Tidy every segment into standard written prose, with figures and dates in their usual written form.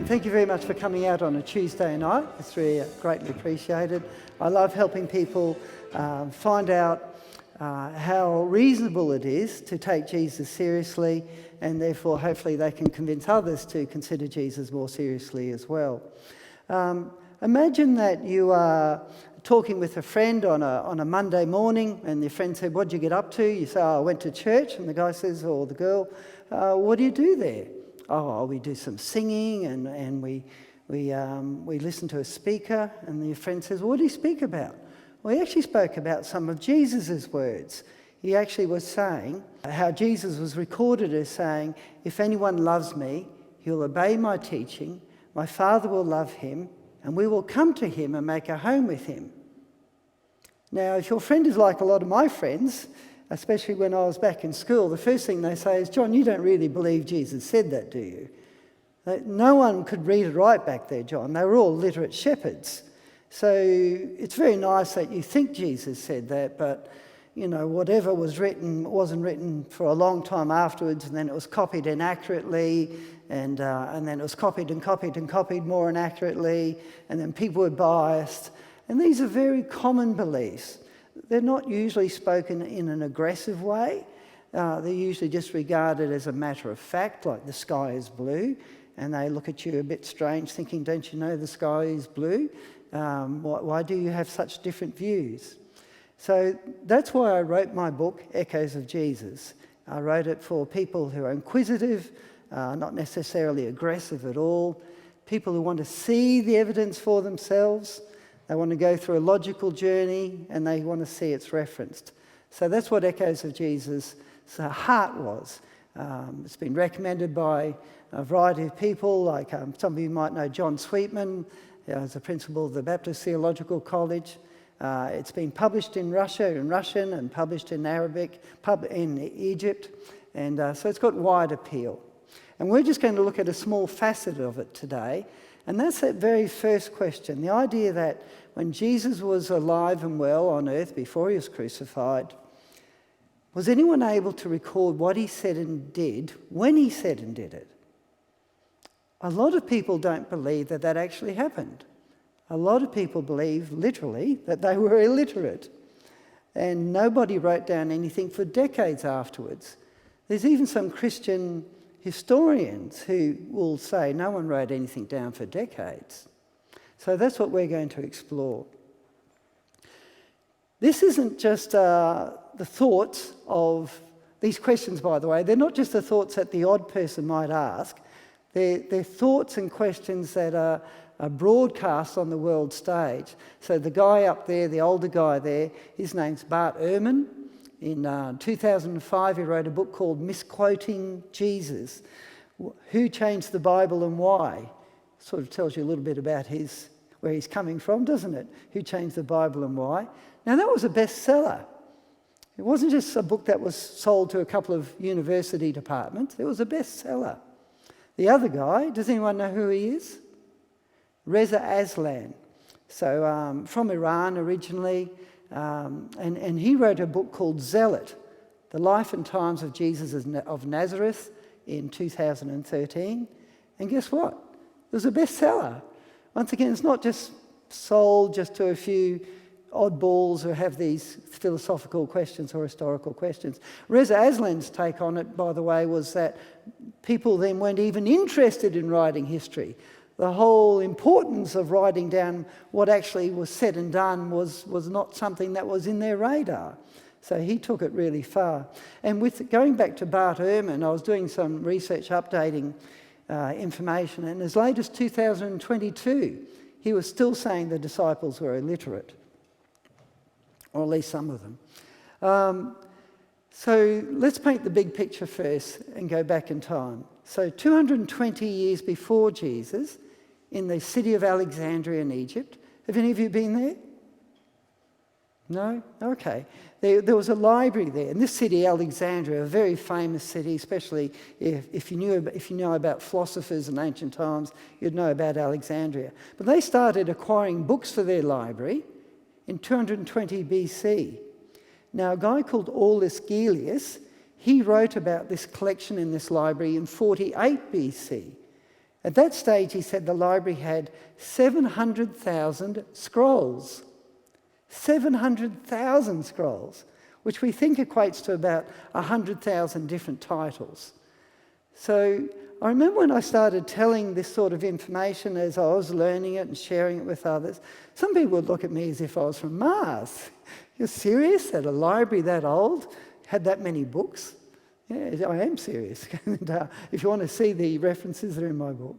thank you very much for coming out on a Tuesday night. It's really greatly appreciated. I love helping people find out how reasonable it is to take Jesus seriously, and therefore hopefully they can convince others to consider Jesus more seriously as well. Imagine that you are talking with a friend on a Monday morning, and your friend said, "What'd you get up to?" You say, "Oh, I went to church," and the guy says, or the girl, "What do you do there?" "Oh, we do some singing and we listen to a speaker." And your friend says, "What did he speak about?" Well, he actually spoke about some of Jesus's words. He actually was saying how Jesus was recorded as saying, "If anyone loves me, he'll obey my teaching, my Father will love him, and we will come to him and make a home with him." Now, if your friend is like a lot of my friends, especially when I was back in school, the first thing they say is, "John, you don't really believe Jesus said that, do you?" No one could read or write back there, John. They were all literate shepherds. So it's very nice that you think Jesus said that, but you know, whatever was written wasn't written for a long time afterwards, and then it was copied inaccurately, and then it was copied and copied and copied more inaccurately, and then people were biased. And these are very common beliefs. They're not usually spoken in an aggressive way. They're usually just regarded as a matter of fact, like the sky is blue, and they look at you a bit strange thinking, "Don't you know the sky is blue? Why do you have such different views?" So that's why I wrote my book, Echoes of Jesus. I wrote it for people who are inquisitive, not necessarily aggressive at all, people who want to see the evidence for themselves. They want to go through a logical journey, and they want to see it's referenced. So that's what Echoes of Jesus' heart was. It's been recommended by a variety of people, like some of you might know John Sweetman, as the principal of the Baptist Theological College. It's been published in Russian, and published in Arabic, in Egypt, and so it's got wide appeal. And we're just going to look at a small facet of it today, and that's that very first question, the idea that when Jesus was alive and well on earth before he was crucified, was anyone able to record what he said and did when he said and did it? A lot of people don't believe that that actually happened. A lot of people believe, literally, that they were illiterate. And nobody wrote down anything for decades afterwards. There's even some Christian historians who will say no one wrote anything down for decades. So that's what we're going to explore. This isn't just the thoughts of these questions, by the way. They're not just the thoughts that the odd person might ask. They're thoughts and questions that are broadcast on the world stage. So the guy up there, the older guy there, his name's Bart Ehrman. In 2005, he wrote a book called Misquoting Jesus. Who changed the Bible and why? Sort of tells you a little bit about where he's coming from, doesn't it? Who changed the Bible and why? Now, that was a bestseller. It wasn't just a book that was sold to a couple of university departments. It was a bestseller. The other guy, does anyone know who he is? Reza Aslan. So from Iran originally, and he wrote a book called Zealot, The Life and Times of Jesus of Nazareth in 2013. And guess what? It was a bestseller. Once again, it's not just sold just to a few oddballs who have these philosophical questions or historical questions. Reza Aslan's take on it, by the way, was that people then weren't even interested in writing history. The whole importance of writing down what actually was said and done was not something that was in their radar. So he took it really far. And with going back to Bart Ehrman, I was doing some research updating information, and as late as 2022, he was still saying the disciples were illiterate, or at least some of them. So let's paint the big picture first and go back in time. So 220 years before Jesus, in the city of Alexandria in Egypt. Have any of you been there? No? Okay. There was a library there. And this city, Alexandria, a very famous city, especially if you know about philosophers in ancient times, you'd know about Alexandria. But they started acquiring books for their library in 220 BC. Now, a guy called Aulus Gellius, he wrote about this collection in this library in 48 BC. At that stage, he said the library had 700,000 scrolls. 700,000 scrolls, which we think equates to about 100,000 different titles. So I remember when I started telling this sort of information as I was learning it and sharing it with others, some people would look at me as if I was from Mars. You're serious that a library that old had that many books? Yeah, I am serious. And if you want to see the references, they're in my book.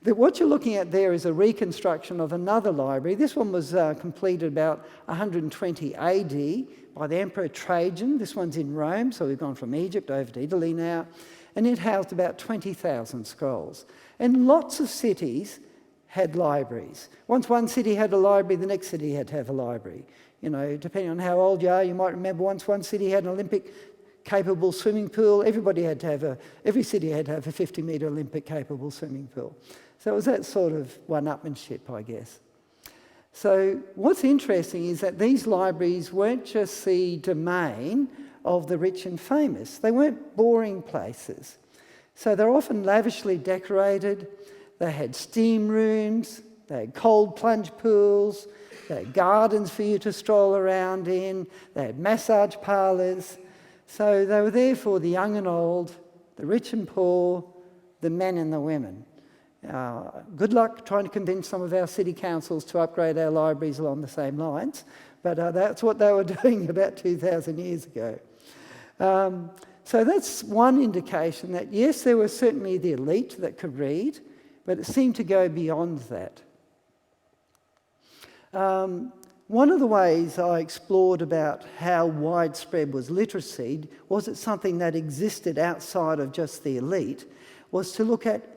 What you're looking at there is a reconstruction of another library. This one was completed about 120 AD by the Emperor Trajan. This one's in Rome, so we've gone from Egypt over to Italy now. And it housed about 20,000 scrolls. And lots of cities had libraries. Once one city had a library, the next city had to have a library. You know, depending on how old you are, you might remember once one city had an Olympic-capable swimming pool. Every city had to have a 50-metre Olympic-capable swimming pool. So it was that sort of one-upmanship, I guess. So what's interesting is that these libraries weren't just the domain of the rich and famous. They weren't boring places. So they're often lavishly decorated. They had steam rooms, they had cold plunge pools, they had gardens for you to stroll around in, they had massage parlours. So they were there for the young and old, the rich and poor, the men and the women. Good luck trying to convince some of our city councils to upgrade our libraries along the same lines, but that's what they were doing about 2,000 years ago. So that's one indication that, yes, there was certainly the elite that could read, but it seemed to go beyond that. One of the ways I explored about how widespread was literacy, was it something that existed outside of just the elite, was to look at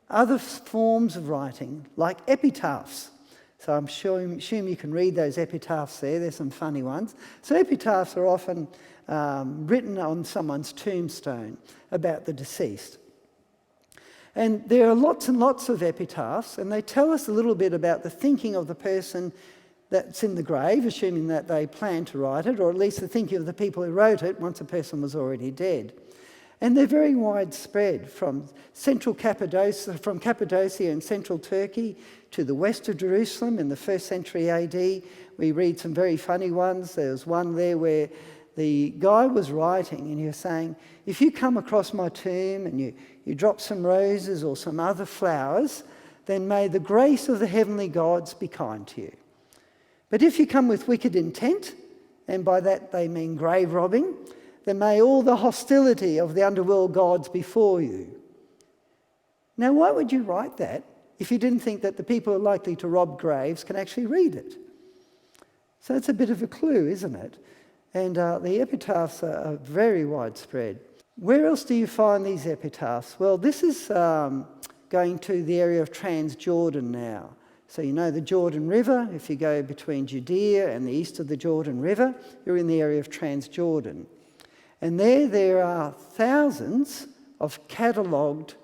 other forms of writing, like epitaphs. So I'm assume you can read those epitaphs there. There's some funny ones. So epitaphs are often written on someone's tombstone about the deceased. And there are lots and lots of epitaphs, and they tell us a little bit about the thinking of the person that's in the grave, assuming that they planned to write it, or at least the thinking of the people who wrote it once a person was already dead. And they're very widespread, from Cappadocia in central Turkey to the west of Jerusalem in the 1st century AD. We read some very funny ones. There was one there where the guy was writing and he was saying, if you come across my tomb and you drop some roses or some other flowers, then may the grace of the heavenly gods be kind to you. But if you come with wicked intent, and by that they mean grave robbing, then may all the hostility of the underworld gods be for you. Now, why would you write that if you didn't think that the people who are likely to rob graves can actually read it? So it's a bit of a clue, isn't it? And the epitaphs are very widespread. Where else do you find these epitaphs? Well, this is going to the area of Transjordan now. So you know the Jordan River. If you go between Judea and the east of the Jordan River, you're in the area of Transjordan. And there are thousands of catalogued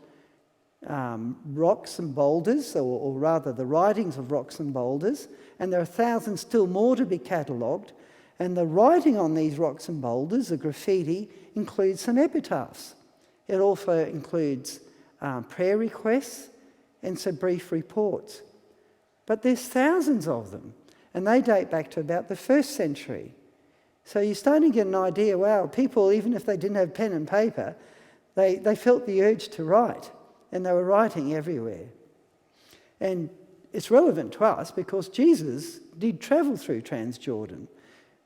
rocks and boulders, or rather the writings of rocks and boulders, and there are thousands still more to be catalogued. And the writing on these rocks and boulders, the graffiti, includes some epitaphs. It also includes prayer requests and some brief reports. But there's thousands of them, and they date back to about the 1st century. So you're starting to get an idea, wow, people, even if they didn't have pen and paper, they felt the urge to write, and they were writing everywhere. And it's relevant to us because Jesus did travel through Transjordan.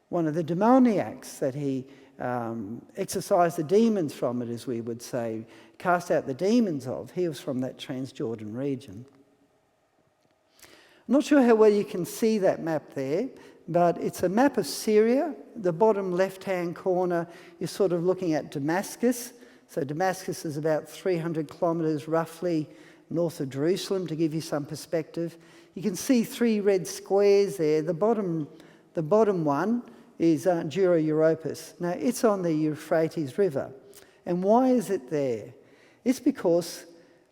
One of the demoniacs that he exorcised the demons from it, as we would say, cast out the demons of, he was from that Transjordan region. I'm not sure how well you can see that map there, but it's a map of Syria. The bottom left-hand corner is sort of looking at Damascus. So Damascus is about 300 kilometres roughly north of Jerusalem, to give you some perspective. You can see 3 red squares there. The bottom one is Dura Europa. Now, it's on the Euphrates River. And why is it there? It's because,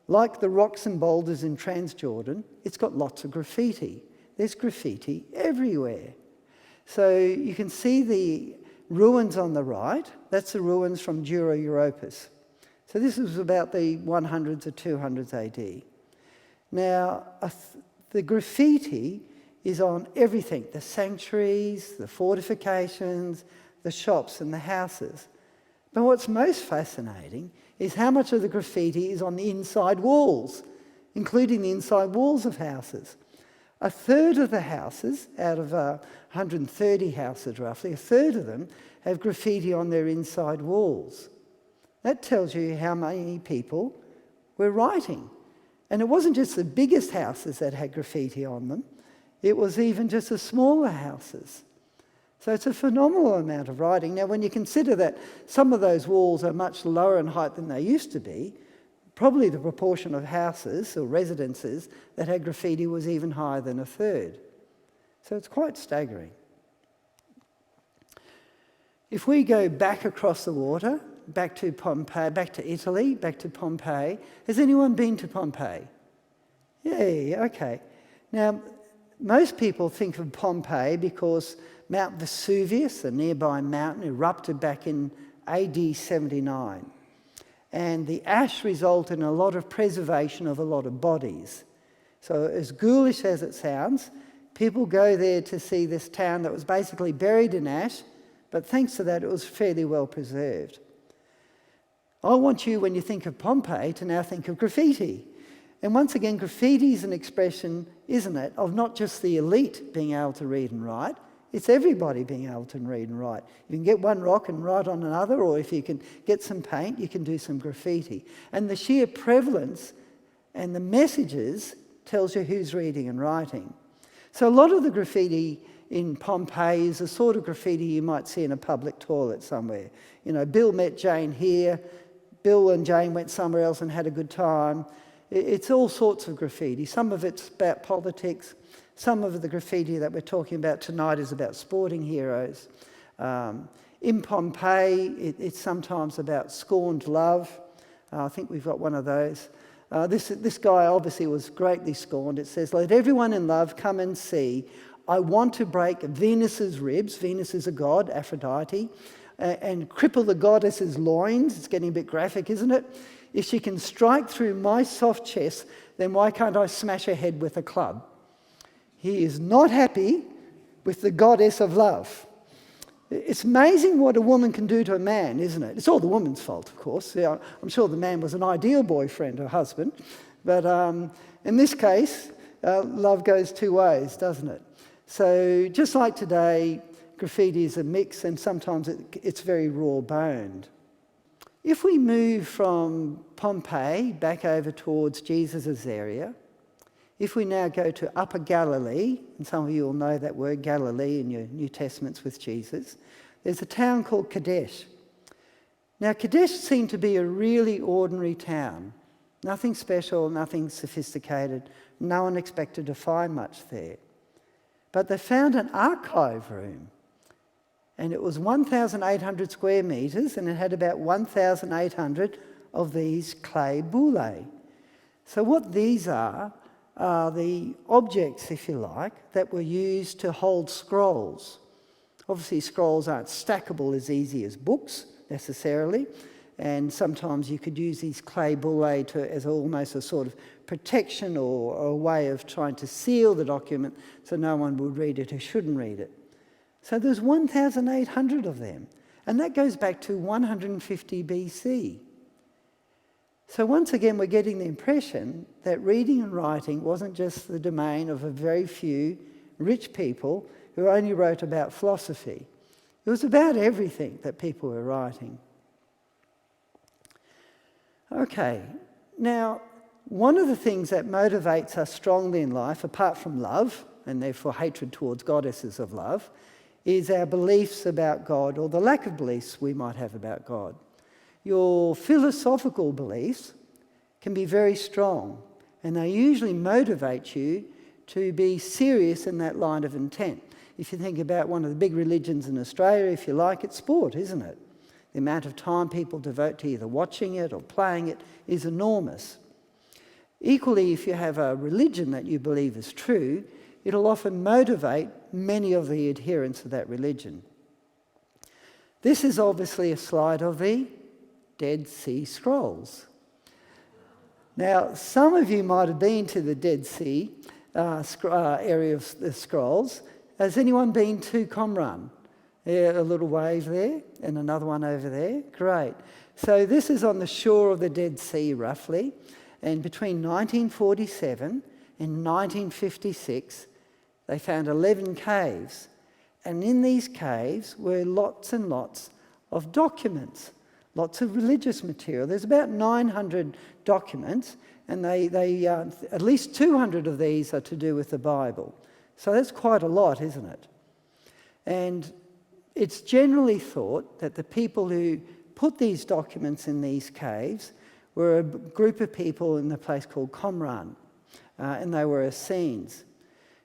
like the rocks and boulders in Transjordan, it's got lots of graffiti. There's graffiti everywhere. So you can see the ruins on the right. That's the ruins from Dura Europa. So this was about the 100s or 200s AD. Now, the graffiti is on everything, the sanctuaries, the fortifications, the shops and the houses. But what's most fascinating is how much of the graffiti is on the inside walls, including the inside walls of houses. A third of the houses, out of 130 houses roughly, a third of them have graffiti on their inside walls. That tells you how many people were writing. And it wasn't just the biggest houses that had graffiti on them, it was even just the smaller houses. So it's a phenomenal amount of writing. Now, when you consider that some of those walls are much lower in height than they used to be, probably the proportion of houses or residences that had graffiti was even higher than a third. So it's quite staggering. If we go back across the water, back to Pompeii, back to Italy, back to Pompeii, has anyone been to Pompeii? Yeah, okay. Now, most people think of Pompeii because Mount Vesuvius, a nearby mountain, erupted back in AD 79. And the ash resulted in a lot of preservation of a lot of bodies. So as ghoulish as it sounds, people go there to see this town that was basically buried in ash, but thanks to that it was fairly well preserved. I want you, when you think of Pompeii, to now think of graffiti. And once again, graffiti is an expression, isn't it, of not just the elite being able to read and write, it's everybody being able to read and write. You can get one rock and write on another, or if you can get some paint, you can do some graffiti. And the sheer prevalence and the messages tells you who's reading and writing. So a lot of the graffiti in Pompeii is the sort of graffiti you might see in a public toilet somewhere. You know, Bill met Jane here, Bill and Jane went somewhere else and had a good time. It's all sorts of graffiti. Some of it's about politics. Some of the graffiti that we're talking about tonight is about sporting heroes. In Pompeii, it's sometimes about scorned love. I think we've got one of those. This guy obviously was greatly scorned. It says, "Let everyone in love come and see. I want to break Venus's ribs." Venus is a god, Aphrodite. And cripple the goddess's loins. It's getting a bit graphic, isn't it? "If she can strike through my soft chest, then why can't I smash her head with a club?" He is not happy with the goddess of love. It's amazing what a woman can do to a man, isn't it? It's all the woman's fault, of course. Yeah, I'm sure the man was an ideal boyfriend or husband. But in this case, love goes two ways, doesn't it? So just like today, graffiti is a mix, and sometimes it's very raw-boned. If we move from Pompeii back over towards Jesus' area, if we now go to Upper Galilee, and some of you will know that word Galilee in your New Testaments with Jesus, there's a town called Kadesh. Now, Kadesh seemed to be a really ordinary town. Nothing special, nothing sophisticated. No one expected to find much there. But they found an archive room. And it was 1,800 square metres, and it had about 1,800 of these clay bullae. So what these are the objects, if you like, that were used to hold scrolls. Obviously, scrolls aren't stackable as easy as books, necessarily, and sometimes you could use these clay bullae as almost a sort of protection or a way of trying to seal the document so no one would read it who shouldn't read it. So there's 1,800 of them, and that goes back to 150 BC. So once again, we're getting the impression that reading and writing wasn't just the domain of a very few rich people who only wrote about philosophy. It was about everything that people were writing. Okay, now one of the things that motivates us strongly in life, apart from love, and therefore hatred towards goddesses of love, is our beliefs about God, or the lack of beliefs we might have about God. Your philosophical beliefs can be very strong, and they usually motivate you to be serious in that line of intent. If you think about one of the big religions in Australia, if you like, it's sport, isn't it? The amount of time people devote to either watching it or playing it is enormous. Equally, if you have a religion that you believe is true, it'll often motivate many of the adherents of that religion. This is obviously a slide of the Dead Sea Scrolls. Now, some of you might have been to the Dead Sea area of the scrolls. Has anyone been to Qumran? Yeah, a little wave there and another one over there. Great. So this is on the shore of the Dead Sea, roughly. And between 1947 and 1956, they found 11 caves. And in these caves were lots and lots of documents, lots of religious material. There's about 900 documents, and at least 200 of these are to do with the Bible. So that's quite a lot, isn't it? And it's generally thought that the people who put these documents in these caves were a group of people in a place called Qumran, and they were Essenes.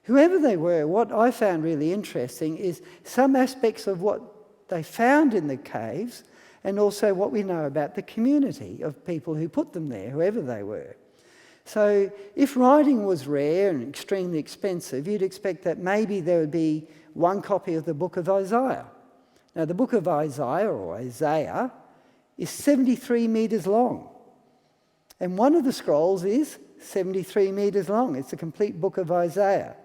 Whoever they were, what I found really interesting is some aspects of what they found in the caves and also what we know about the community of people who put them there, whoever they were. So if writing was rare and extremely expensive, you'd expect that maybe there would be one copy of the book of Isaiah. Now, the book of Isaiah, or Isaiah, is 73 metres long. And one of the scrolls is 73 metres long. It's a complete book of Isaiah.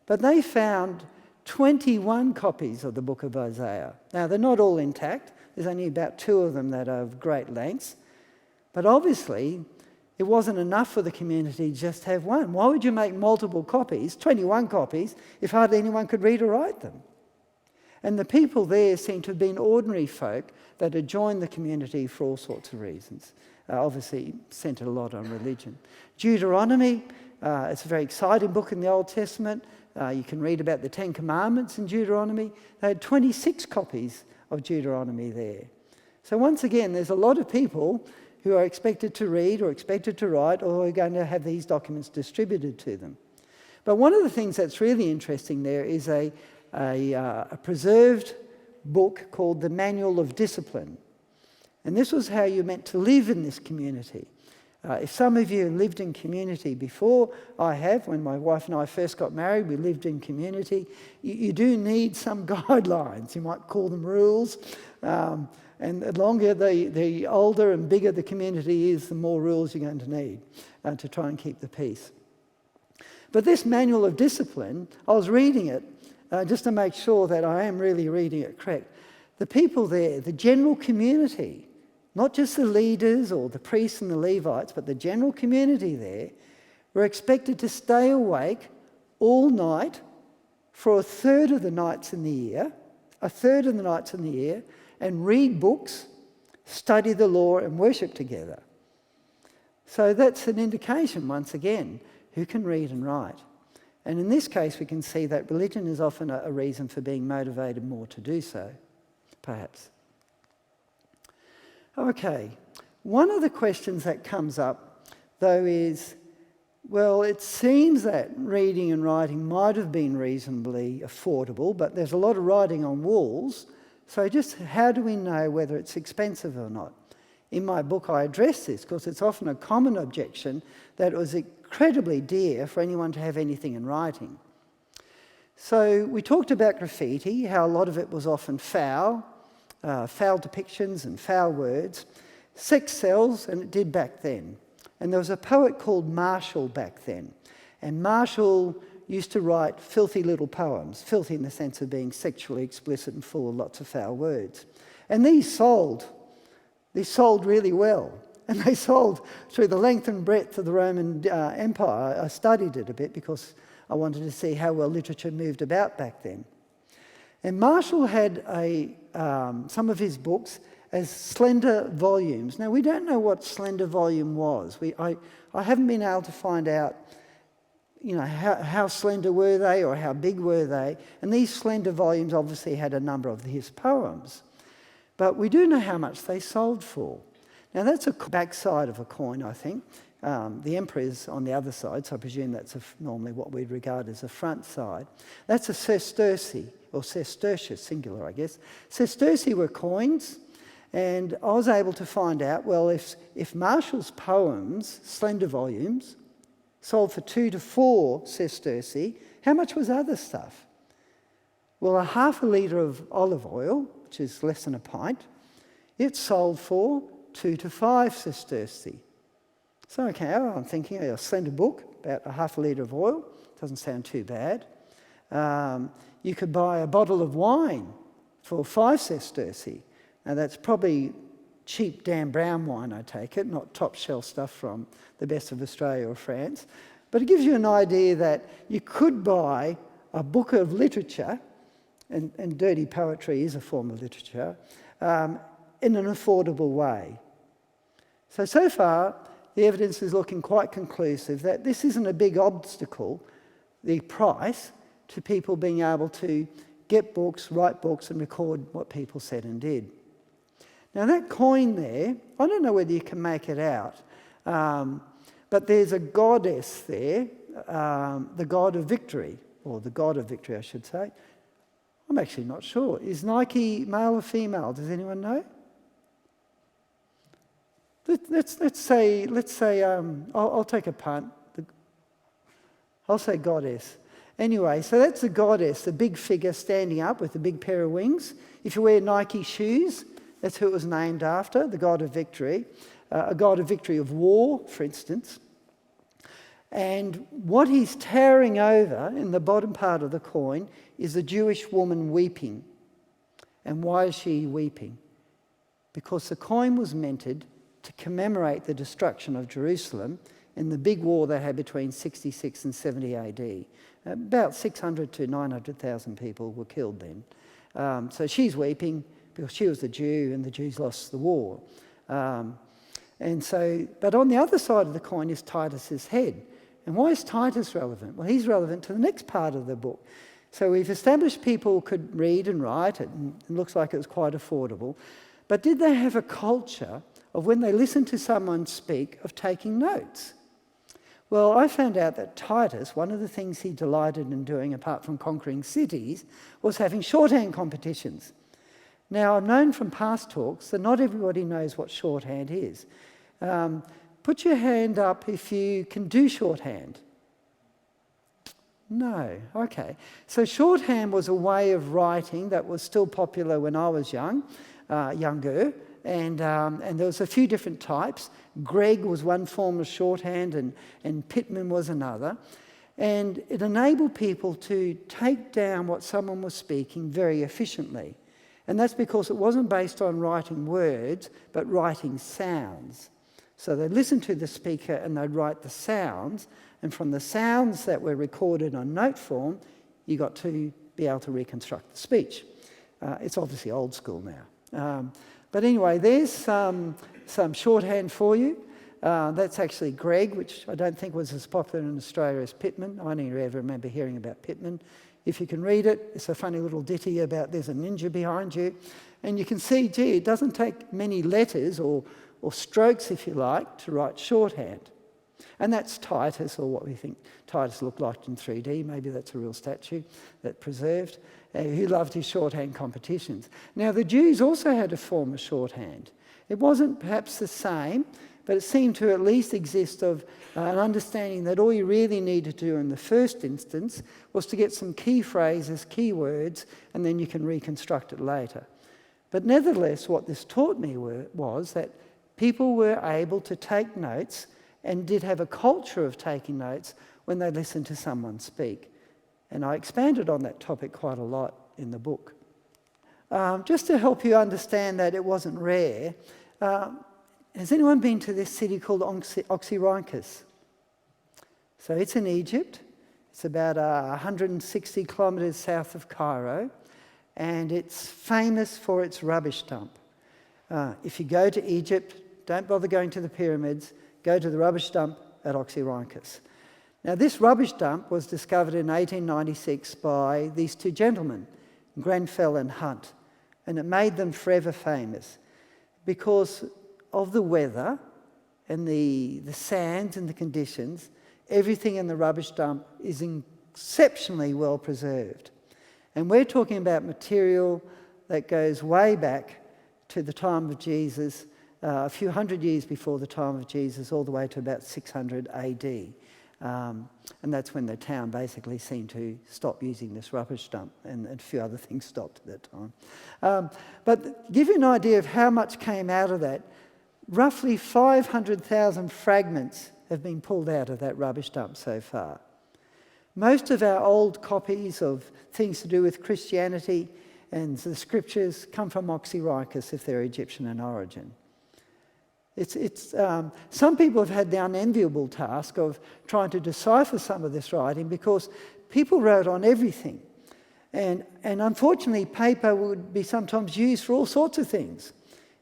But they found 21 copies of the book of Isaiah. Now, they're not all intact. There's only about 2 of them that are of great lengths. But obviously, it wasn't enough for the community to just have one. Why would you make multiple copies, 21 copies, if hardly anyone could read or write them? And the people there seem to have been ordinary folk that had joined the community for all sorts of reasons. Obviously, centred a lot on religion. Deuteronomy, it's a very exciting book in the Old Testament. You can read about the 10 Commandments in Deuteronomy. They had 26 copies of Deuteronomy there. So once again, there's a lot of people who are expected to read or expected to write, or are going to have these documents distributed to them. But one of the things that's really interesting there is a preserved book called the Manual of Discipline. And this was how you're meant to live in this community. If some of you lived in community before, I have. When my wife and I first got married, we lived in community. You do need some guidelines. You might call them rules. And the longer, the older and bigger the community is, the more rules you're going to need to try and keep the peace. But this Manual of Discipline, I was reading it just to make sure that I am really reading it correct. The people there, the general community, not just the leaders or the priests and the Levites, but the general community there, were expected to stay awake all night for a third of the nights in the year, and read books, study the law, and worship together. So that's an indication, once again, who can read and write. And in this case, we can see that religion is often a reason for being motivated more to do so, perhaps. Okay, one of the questions that comes up, though, is, well, it seems that reading and writing might have been reasonably affordable, but there's a lot of writing on walls, so just how do we know whether it's expensive or not? In my book, I address this because it's often a common objection that it was incredibly dear for anyone to have anything in writing. So we talked about graffiti, how a lot of it was often foul depictions and foul words. Sex sells, and it did back then. And there was a poet called Marshall back then. And Marshall used to write filthy little poems, filthy in the sense of being sexually explicit and full of lots of foul words. And these sold really well. And they sold through the length and breadth of the Roman Empire. I studied it a bit because I wanted to see how well literature moved about back then. And Marshall had some of his books as slender volumes. Now, we don't know what slender volume was. I haven't been able to find out, how slender were they or how big were they. And these slender volumes obviously had a number of his poems. But we do know how much they sold for. Now, that's a backside of a coin, I think. The emperor is on the other side, so I presume that's normally what we'd regard as a front side. That's a sesterce, or sestertius, singular, I guess. Sesterci were coins, and I was able to find out, well, if Marshall's poems, slender volumes, sold for 2 to 4 sesterci, how much was other stuff? Well, a half a litre of olive oil, which is less than a pint, it sold for 2 to 5 sesterci. So, okay, I'm thinking a slender book, about a half a litre of oil. Doesn't sound too bad. You could buy a bottle of wine for 5 sesterces. Now, that's probably cheap Dan Brown wine, I take it, not top shelf stuff from the best of Australia or France. But it gives you an idea that you could buy a book of literature, and dirty poetry is a form of literature, in an affordable way. So far, the evidence is looking quite conclusive that this isn't a big obstacle, the price, to people being able to get books, write books, and record what people said and did. Now that coin there, I don't know whether you can make it out, but there's a goddess there, the god of victory, or the god of victory, I should say. I'm actually not sure. Is Nike male or female? Does anyone know? Let's say I'll take a punt. I'll say goddess. Anyway, so that's the goddess, the big figure standing up with a big pair of wings. If you wear Nike shoes, that's who it was named after, the god of victory. A god of victory of war, for instance. And what he's towering over in the bottom part of the coin is a Jewish woman weeping. And why is she weeping? Because the coin was minted to commemorate the destruction of Jerusalem in the big war they had between 66 and 70 AD. About 600 to 900,000 people were killed then. So she's weeping because she was a Jew and the Jews lost the war. But on the other side of the coin is Titus's head. And why is Titus relevant? Well, he's relevant to the next part of the book. So we've established people could read and write, and it looks like it was quite affordable. But did they have a culture of when they listened to someone speak, of taking notes? Well, I found out that Titus, one of the things he delighted in doing, apart from conquering cities, was having shorthand competitions. Now, I've known from past talks that not everybody knows what shorthand is. Put your hand up if you can do shorthand. No, okay. So shorthand was a way of writing that was still popular when I was younger, and there was a few different types. Greg was one form of shorthand, and Pitman was another. And it enabled people to take down what someone was speaking very efficiently. And that's because it wasn't based on writing words, but writing sounds. So they'd listen to the speaker and they'd write the sounds, and from the sounds that were recorded on note form, you got to be able to reconstruct the speech. It's obviously old school now. But anyway, there's some shorthand for you. That's actually Greg, which I don't think was as popular in Australia as Pitman. I only ever remember hearing about Pitman. If you can read it, it's a funny little ditty about there's a ninja behind you. And you can see, gee, it doesn't take many letters or strokes, if you like, to write shorthand. And that's Titus, or what we think Titus looked like in 3D. Maybe that's a real statue that preserved, who loved his shorthand competitions. Now, the Jews also had a form of shorthand. It wasn't perhaps the same, but it seemed to at least exist of an understanding that all you really needed to do in the first instance was to get some key phrases, key words, and then you can reconstruct it later. But nevertheless, what this taught me was that people were able to take notes and did have a culture of taking notes when they listened to someone speak. And I expanded on that topic quite a lot in the book. Just to help you understand that it wasn't rare, has anyone been to this city called Oxyrhyncus? So it's in Egypt. It's about 160 kilometres south of Cairo, and it's famous for its rubbish dump. If you go to Egypt, don't bother going to the pyramids, go to the rubbish dump at Oxyrhyncus. Now, this rubbish dump was discovered in 1896 by these two gentlemen, Grenfell and Hunt, and it made them forever famous because of the weather and the sands and the conditions. Everything in the rubbish dump is exceptionally well preserved. And we're talking about material that goes way back to the time of Jesus, a few hundred years before the time of Jesus, all the way to about 600 AD. And that's when the town basically seemed to stop using this rubbish dump, and a few other things stopped at that time. But to give you an idea of how much came out of that, roughly 500,000 fragments have been pulled out of that rubbish dump so far. Most of our old copies of things to do with Christianity and the scriptures come from Oxyrhyncus if they're Egyptian in origin. Some people have had the unenviable task of trying to decipher some of this writing because people wrote on everything. And unfortunately, paper would be sometimes used for all sorts of things,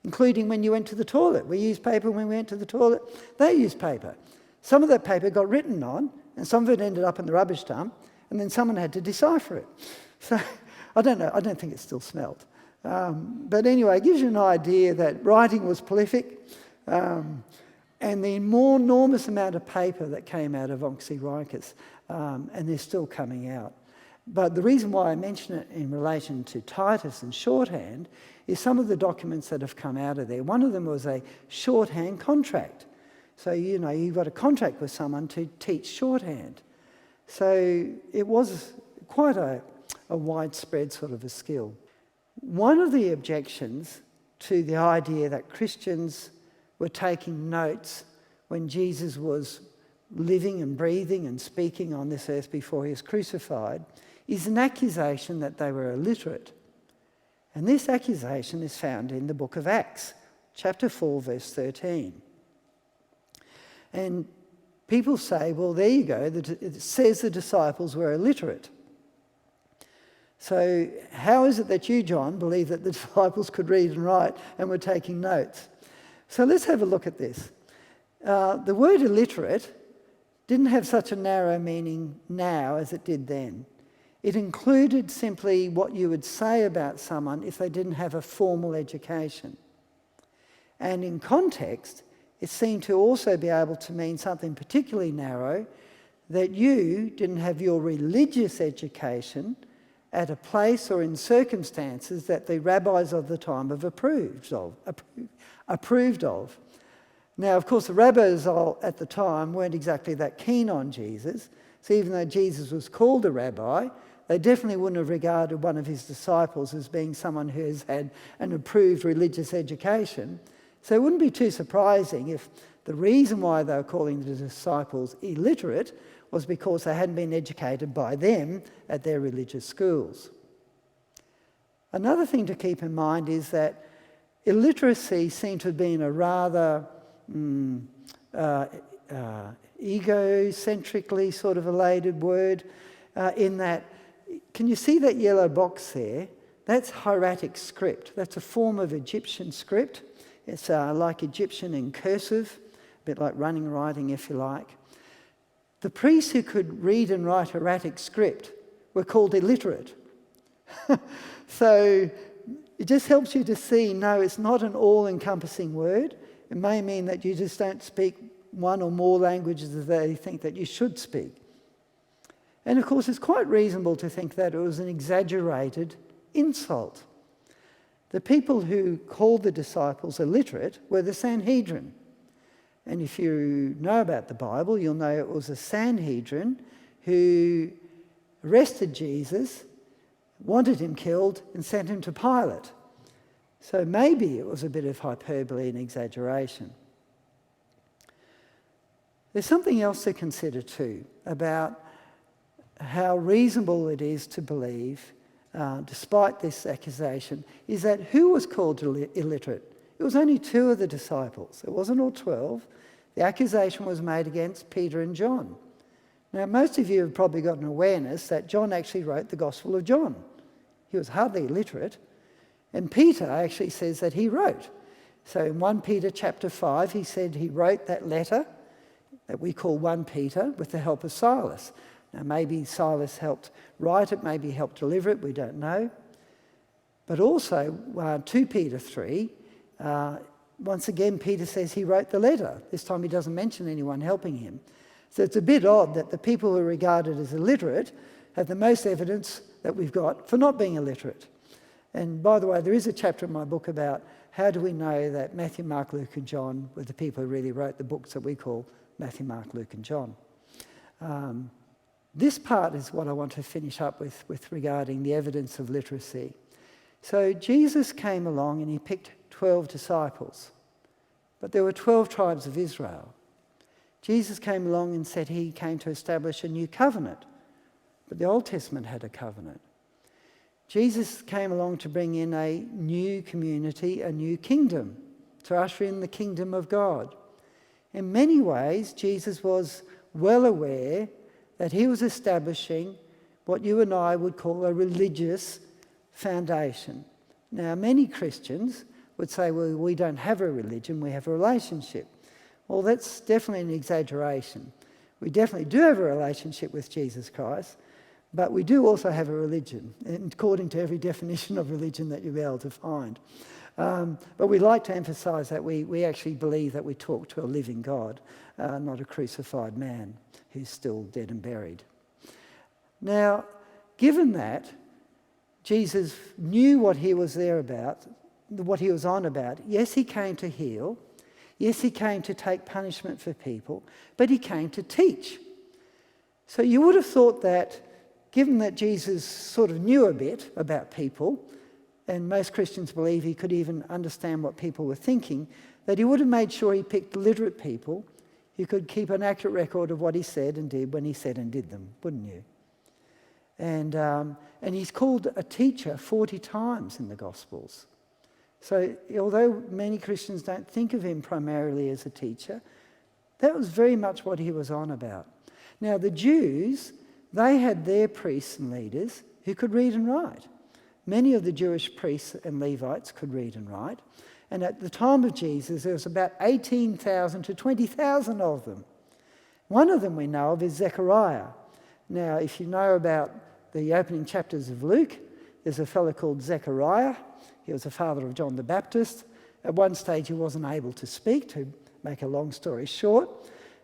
including when you went to the toilet. We used paper when we went to the toilet. They used paper. Some of that paper got written on, and some of it ended up in the rubbish dump, and then someone had to decipher it. So I don't know. I don't think it still smelled. But anyway, it gives you an idea that writing was prolific, and the enormous amount of paper that came out of Oxyrhyncus, and they're still coming out. But the reason why I mention it in relation to Titus and shorthand is some of the documents that have come out of there. One of them was a shorthand contract. So, you've got a contract with someone to teach shorthand. So it was quite a widespread sort of a skill. One of the objections to the idea that Christians were taking notes when Jesus was living and breathing and speaking on this earth before he was crucified is an accusation that they were illiterate. And this accusation is found in the book of Acts, chapter 4, verse 13. And people say, well, there you go, it says the disciples were illiterate. So how is it that you, John, believe that the disciples could read and write and were taking notes? So let's have a look at this. The word illiterate didn't have such a narrow meaning now as it did then. It included simply what you would say about someone if they didn't have a formal education. And in context, it seemed to also be able to mean something particularly narrow, that you didn't have your religious education at a place or in circumstances that the rabbis of the time have approved of. Now, of course, the rabbis at the time weren't exactly that keen on Jesus. So even though Jesus was called a rabbi, they definitely wouldn't have regarded one of his disciples as being someone who has had an approved religious education. So it wouldn't be too surprising if the reason why they were calling the disciples illiterate was because they hadn't been educated by them at their religious schools. Another thing to keep in mind is that illiteracy seemed to have been a rather egocentrically sort of elated word in that, can you see that yellow box there? That's hieratic script. That's a form of Egyptian script. It's like Egyptian in cursive, a bit like running writing if you like. The priests who could read and write hieratic script were called illiterate. So it just helps you to see, no, it's not an all-encompassing word. It may mean that you just don't speak one or more languages that they think that you should speak. And of course, it's quite reasonable to think that it was an exaggerated insult. The people who called the disciples illiterate were the Sanhedrin. And if you know about the Bible, you'll know it was a Sanhedrin who arrested Jesus, wanted him killed, and sent him to Pilate. So maybe it was a bit of hyperbole and exaggeration. There's something else to consider too about how reasonable it is to believe, despite this accusation, is that who was called illiterate? It was only 2 of the disciples. It wasn't all 12. The accusation was made against Peter and John. Now, most of you have probably got an awareness that John actually wrote the Gospel of John. He was hardly illiterate. And Peter actually says that he wrote. So in 1 Peter chapter 5, he said he wrote that letter that we call 1 Peter with the help of Silas. Now, maybe Silas helped write it, maybe he helped deliver it, we don't know. But also, 2 Peter 3, once again, Peter says he wrote the letter. This time he doesn't mention anyone helping him. So it's a bit odd that the people who are regarded as illiterate have the most evidence that we've got for not being illiterate. And by the way, there is a chapter in my book about how do we know that Matthew, Mark, Luke and John were the people who really wrote the books that we call Matthew, Mark, Luke and John. This part is what I want to finish up with regarding the evidence of literacy. So Jesus came along and he picked 12 disciples. but there were 12 tribes of Israel. Jesus came along and said he came to establish a new covenant, but the Old Testament had a covenant. Jesus came along to bring in a new community, a new kingdom, to usher in the kingdom of God. In many ways, Jesus was well aware that he was establishing what you and I would call a religious foundation. Now, many Christians would say, well, we don't have a religion, we have a relationship. Well, that's definitely an exaggeration. We definitely do have a relationship with Jesus Christ, but we do also have a religion, according to every definition of religion that you'll be able to find. But we like to emphasise that we actually believe that we talk to a living God, not a crucified man who's still dead and buried. Now, given that, Jesus knew what he was there about, what he was on about. Yes, he came to heal. Yes, he came to take punishment for people, but he came to teach. So you would have thought that, given that Jesus sort of knew a bit about people, and most Christians believe he could even understand what people were thinking, that he would have made sure he picked literate people who could keep an accurate record of what he said and did when he said and did them, wouldn't you? And he's called a teacher 40 times in the Gospels. So although many Christians don't think of him primarily as a teacher, that was very much what he was on about. Now the Jews, they had their priests and leaders who could read and write. Many of the Jewish priests and Levites could read and write. And at the time of Jesus, there was about 18,000 to 20,000 of them. One of them we know of is Zechariah. Now, if you know about the opening chapters of Luke, there's a fellow called Zechariah. He was the father of John the Baptist. At one stage, he wasn't able to speak, to make a long story short.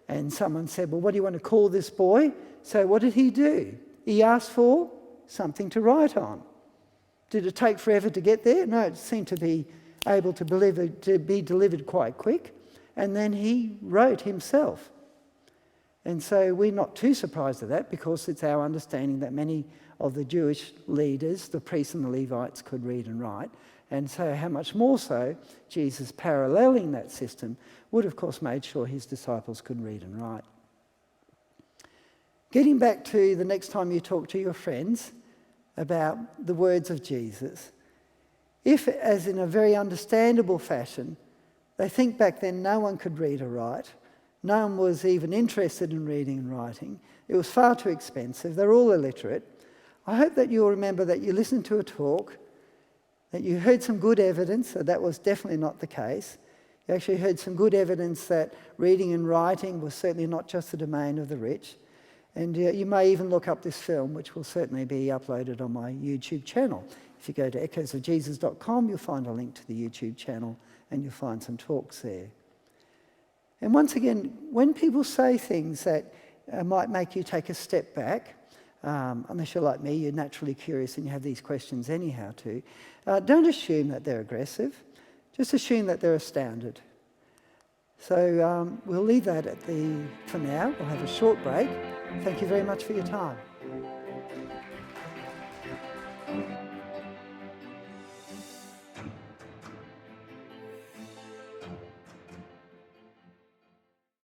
And someone said, well, what do you want to call this boy? So what did he do? He asked for something to write on. Did it take forever to get there? No, it seemed to be able to be delivered quite quick. And then he wrote himself. And so we're not too surprised at that, because it's our understanding that many of the Jewish leaders, the priests and the Levites, could read and write. And so how much more so, Jesus, paralleling that system, would of course made sure his disciples could read and write. Getting back to the next time you talk to your friends about the words of Jesus, if, as in a very understandable fashion, they think back then no one could read or write, no one was even interested in reading and writing, it was far too expensive, they're all illiterate, I hope that you'll remember that you listened to a talk, that you heard some good evidence that that was definitely not the case. You actually heard some good evidence that reading and writing was certainly not just the domain of the rich. And you may even look up this film, which will certainly be uploaded on my YouTube channel. If you go to echoesofjesus.com, you'll find a link to the YouTube channel and you'll find some talks there. And once again, when people say things that might make you take a step back, unless you're like me, you're naturally curious and you have these questions anyhow too, don't assume that they're aggressive. Just assume that they're astounded. So we'll leave that for now. We'll have a short break. Thank you very much for your time.